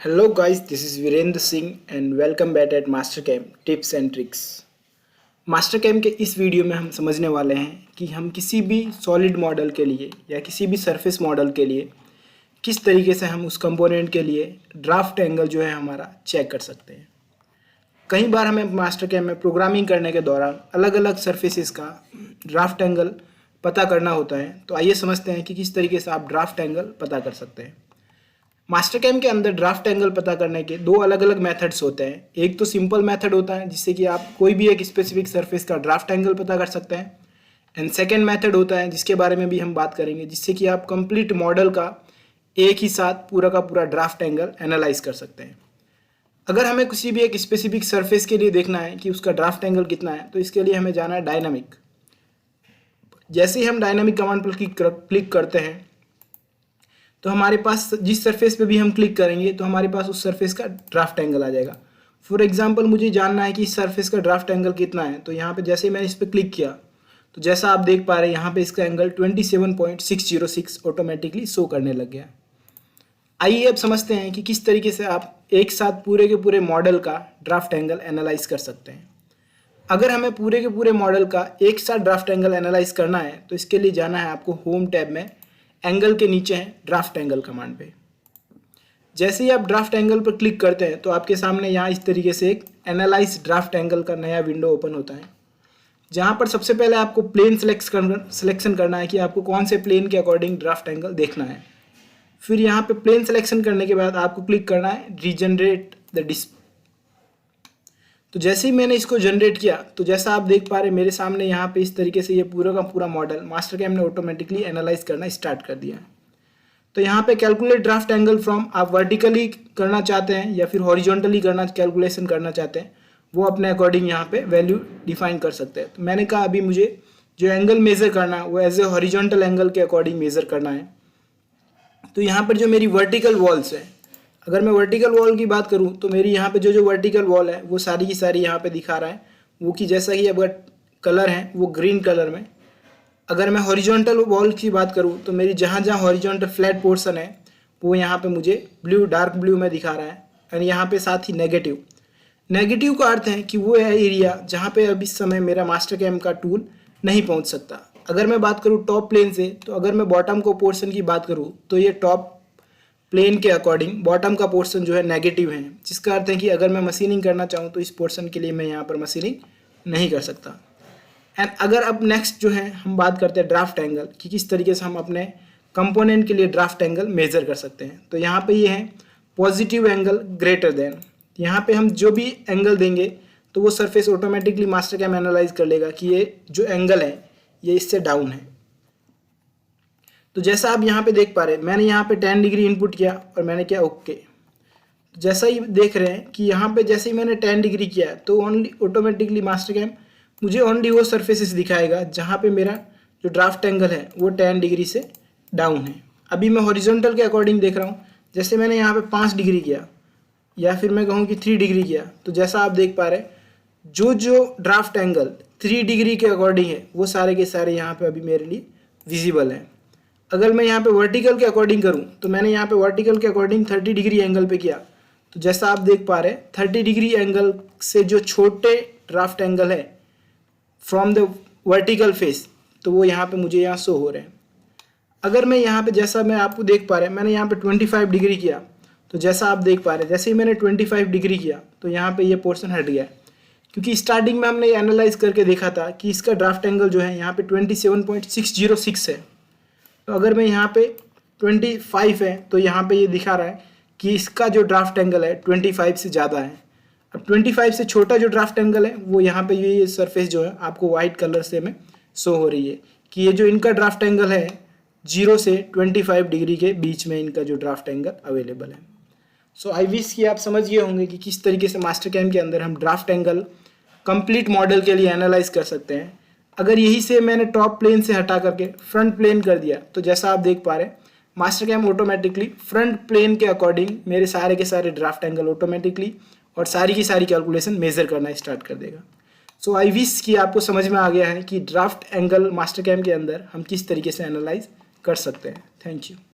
Hello guys, this is Virender Singh and welcome back at Mastercam Tips and Tricks। Mastercam के इस video में हम समझने वाले हैं कि हम किसी भी सॉलिड मॉडल के लिए या किसी भी सरफेस मॉडल के लिए किस तरीके से हम उस कंपोनेंट के लिए ड्राफ्ट एंगल जो है हमारा चेक कर सकते हैं। कई बार हमें मास्टरकैम में प्रोग्रामिंग करने के दौरान अलग अलग सरफेसेस का ड्राफ्ट एंगल पता करना होता है। तो आइए समझते हैं कि किस तरीके से आप ड्राफ्ट एंगल पता कर सकते हैं। मास्टरकैम के अंदर ड्राफ्ट एंगल पता करने के दो अलग अलग मेथड्स होते हैं। एक तो सिंपल मेथड होता है जिससे कि आप कोई भी एक स्पेसिफिक सरफेस का ड्राफ्ट एंगल पता कर सकते हैं, एंड सेकेंड मेथड होता है जिसके बारे में भी हम बात करेंगे, जिससे कि आप कंप्लीट मॉडल का एक ही साथ पूरा का पूरा ड्राफ्ट एंगल एनालाइज कर सकते हैं। अगर हमें किसी भी एक स्पेसिफिक सरफेस के लिए देखना है कि उसका ड्राफ्ट एंगल कितना है, तो इसके लिए हमें जाना है डायनामिक। जैसे ही हम डायनामिक कमांड पर क्लिक करते हैं तो हमारे पास जिस सरफेस पे भी हम क्लिक करेंगे तो हमारे पास उस सरफेस का ड्राफ्ट एंगल आ जाएगा। फॉर एग्जांपल मुझे जानना है कि इस सरफेस का ड्राफ्ट एंगल कितना है, तो यहाँ पे जैसे ही मैंने इस पर क्लिक किया तो जैसा आप देख पा रहे हैं यहाँ पे इसका एंगल 27.606 ऑटोमेटिकली शो करने लग गया। आइए अब समझते हैं कि किस तरीके से आप एक साथ पूरे के पूरे मॉडल का ड्राफ्ट एंगल एनालाइज कर सकते हैं। अगर हमें पूरे के पूरे मॉडल का एक साथ ड्राफ्ट एंगल एनालाइज करना है तो इसके लिए जाना है आपको होम टैब में, एंगल के नीचे है ड्राफ्ट एंगल कमांड पे। जैसे ही आप ड्राफ्ट एंगल पर क्लिक करते हैं तो आपके सामने यहाँ इस तरीके से एक एनालाइज ड्राफ्ट एंगल का नया विंडो ओपन होता है, जहाँ पर सबसे पहले आपको प्लेन सिलेक्शन करना है कि आपको कौन से प्लेन के अकॉर्डिंग ड्राफ्ट एंगल देखना है। फिर यहाँ पे प्लेन सिलेक्शन करने के बाद आपको क्लिक करना है रीजनरेट द डिस्प्ले। तो जैसे ही मैंने इसको जनरेट किया तो जैसा आप देख पा रहे हैं मेरे सामने यहाँ पे इस तरीके से ये पूरा का पूरा मॉडल मास्टरकैम ने ऑटोमेटिकली एनालाइज करना स्टार्ट कर दिया है। तो यहाँ पे कैलकुलेट ड्राफ्ट एंगल फ्रॉम आप वर्टिकली करना चाहते हैं या फिर हॉरिजॉन्टली कैलकुलेशन करना चाहते हैं, वो अपने अकॉर्डिंग यहाँ पे वैल्यू डिफाइन कर सकते हैं। तो मैंने कहा अभी मुझे जो एंगल मेज़र करना है वो एज ए हॉरिजॉन्टल एंगल के अकॉर्डिंग मेज़र करना है। तो यहाँ पर जो मेरी वर्टिकल वॉल्स है, अगर मैं वर्टिकल वॉल की बात करूं तो मेरी यहाँ पे जो वर्टिकल वॉल है वो सारी की सारी यहाँ पे दिखा रहा है वो कि जैसा कि अगर कलर है वो ग्रीन कलर में। अगर मैं हॉरिजॉन्टल वॉल की बात करूं तो मेरी जहाँ जहाँ हॉरिजॉन्टल फ्लैट पोर्शन है वो यहाँ पे मुझे ब्लू, डार्क ब्लू में दिखा रहा है। एंड यहाँ पे साथ ही नेगेटिव का अर्थ है कि वो है एरिया जहाँ पे अब इस समय मेरा मास्टरकैम का टूल नहीं पहुँच सकता। अगर मैं बात करूँ टॉप प्लेन से, तो अगर मैं बॉटम को पोर्शन की बात करूँ तो ये टॉप प्लेन के अकॉर्डिंग बॉटम का पोर्शन जो है नेगेटिव है, जिसका अर्थ है कि अगर मैं मशीनिंग करना चाहूँ तो इस पोर्शन के लिए मैं यहाँ पर मशीनिंग नहीं कर सकता। एंड अगर अब नेक्स्ट जो है हम बात करते हैं ड्राफ्ट एंगल कि किस तरीके से हम अपने कंपोनेंट के लिए ड्राफ्ट एंगल मेजर कर सकते हैं। तो यहाँ पे ये है पॉजिटिव एंगल ग्रेटर देन। यहाँ पे हम जो भी एंगल देंगे तो वो सरफेस ऑटोमेटिकली मास्टरकैम एनालाइज कर लेगा कि ये जो एंगल है ये इससे डाउन है। तो जैसा आप यहाँ पे देख पा रहे हैं मैंने यहाँ पे 10 डिग्री इनपुट किया और मैंने किया ओके। तो जैसा ही देख रहे हैं कि यहाँ पे जैसे ही मैंने 10 डिग्री किया तो ओनली ऑटोमेटिकली मास्टरकैम मुझे ओनली वो सरफेसेस दिखाएगा जहाँ पे मेरा जो ड्राफ्ट एंगल है वो 10 डिग्री से डाउन है। अभी मैं हॉरिजॉन्टल के अकॉर्डिंग देख रहा हूँ, जैसे मैंने यहाँ पे 5 डिग्री किया या फिर मैं कहूँ कि 3 डिग्री किया, तो जैसा आप देख पा रहे हैं जो ड्राफ्ट एंगल 3 डिग्री के अकॉर्डिंग है वो सारे के सारे यहाँ पे अभी मेरे लिए विजिबल है। अगर मैं यहाँ पे वर्टिकल के अकॉर्डिंग करूँ तो मैंने यहाँ पे वर्टिकल के अकॉर्डिंग 30 डिग्री एंगल पे किया, तो जैसा आप देख पा रहे हैं 30 डिग्री एंगल से जो छोटे ड्राफ्ट एंगल है फ्रॉम द वर्टिकल फेस तो वो यहाँ पे मुझे यहाँ शो हो रहे हैं। अगर मैं यहाँ पे जैसा मैं आपको देख पा रहे हैं मैंने यहाँ पे 25 डिग्री किया, तो जैसा आप देख पा रहे हैं जैसे ही मैंने 25 डिग्री किया तो यहाँ पर ये पोर्शन हट गया, क्योंकि स्टार्टिंग में हमने एनालाइज करके देखा था कि इसका ड्राफ्ट एंगल जो है यहाँ पे 27.606 है। तो अगर मैं यहाँ पे 25 है तो यहाँ पे ये दिखा रहा है कि इसका जो ड्राफ्ट एंगल है 25 से ज़्यादा है। अब 25 से छोटा जो ड्राफ्ट एंगल है वो यहाँ पे ये सरफेस जो है आपको वाइट कलर से में शो हो रही है कि ये जो इनका ड्राफ्ट एंगल है 0 से 25 डिग्री के बीच में इनका जो ड्राफ्ट एंगल अवेलेबल है। सो आई विश कि आप समझ गए होंगे कि किस तरीके से मास्टरकैम के अंदर हम ड्राफ्ट एंगल कंप्लीट मॉडल के लिए एनालाइज कर सकते हैं। अगर यही से मैंने टॉप प्लेन से हटा करके फ्रंट प्लेन कर दिया तो जैसा आप देख पा रहे हैं मास्टरकैम ऑटोमेटिकली फ्रंट प्लेन के अकॉर्डिंग मेरे सारे के सारे ड्राफ्ट एंगल ऑटोमेटिकली और सारी की सारी कैलकुलेशन मेजर करना स्टार्ट कर देगा। सो आई विश कि आपको समझ में आ गया है कि ड्राफ्ट एंगल मास्टरकैम के अंदर हम किस तरीके से एनालाइज कर सकते हैं। Thank you.